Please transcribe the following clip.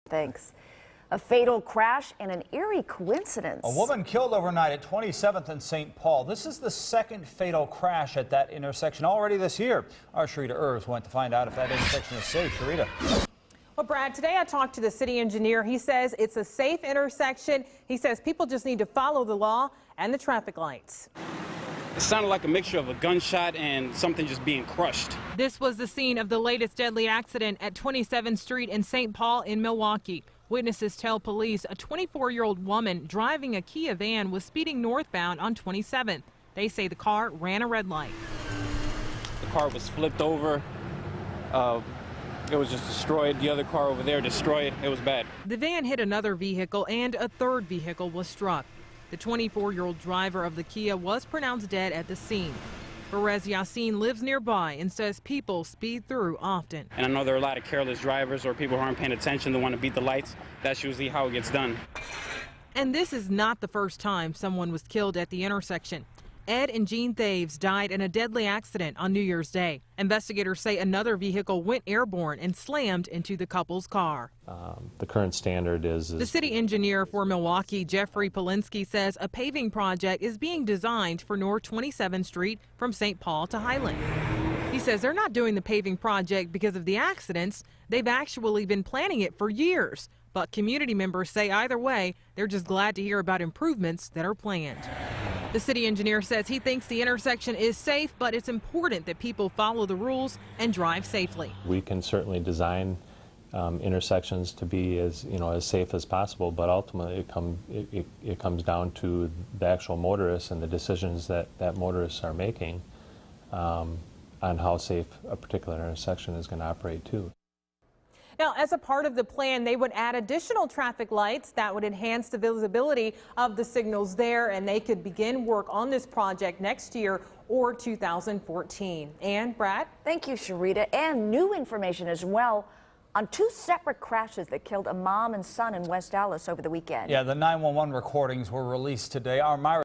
Thanks. A fatal crash and an eerie coincidence. A woman killed overnight at 27th and St. Paul. This is the second fatal crash at that intersection already this year. Our Sharita Irvs went to find out if that intersection is safe. Sharita. Well, Brad, today I talked to the city engineer. He says it's a safe intersection. He says people just need to follow the law and the traffic lights. It sounded like a mixture of a gunshot and something just being crushed. This was the scene of the latest deadly accident at 27th Street in St. Paul in Milwaukee. Witnesses tell police a 24-year-old woman driving a Kia van was speeding northbound on 27th. They say the car ran a red light. The car was flipped over. It was just destroyed. The other car over there destroyed. It was bad. The van hit another vehicle and a third vehicle was struck. The 24-year-old driver of the Kia was pronounced dead at the scene. Perez Yassin lives nearby and says people speed through often. And I know there are a lot of careless drivers or people who aren't paying attention that want to beat the lights. That's usually how it gets done. And this is not the first time someone was killed at the intersection. Ed and Jean Thaves died in a deadly accident on New Year's Day. Investigators say another vehicle went airborne and slammed into the couple's car. The current standard is the city engineer for Milwaukee, Jeffrey Polinsky, says a paving project is being designed for North 27th Street from St. Paul to Highland. He says they're not doing the paving project because of the accidents. They've actually been planning it for years. But community members say either way, they're just glad to hear about improvements that are planned. The city engineer says he thinks the intersection is safe, but it's important that people follow the rules and drive safely. We can certainly design intersections to be as safe as possible, but ultimately it comes down to the actual motorists and the decisions that motorists are making on how safe a particular intersection is going to operate too. Now, as a part of the plan, they would add additional traffic lights that would enhance the visibility of the signals there, and they could begin work on this project next year or 2014. And Brad? Thank you, Sharita. And new information as well on two separate crashes that killed a mom and son in West Dallas over the weekend. Yeah, the 911 recordings were released today. Our Myra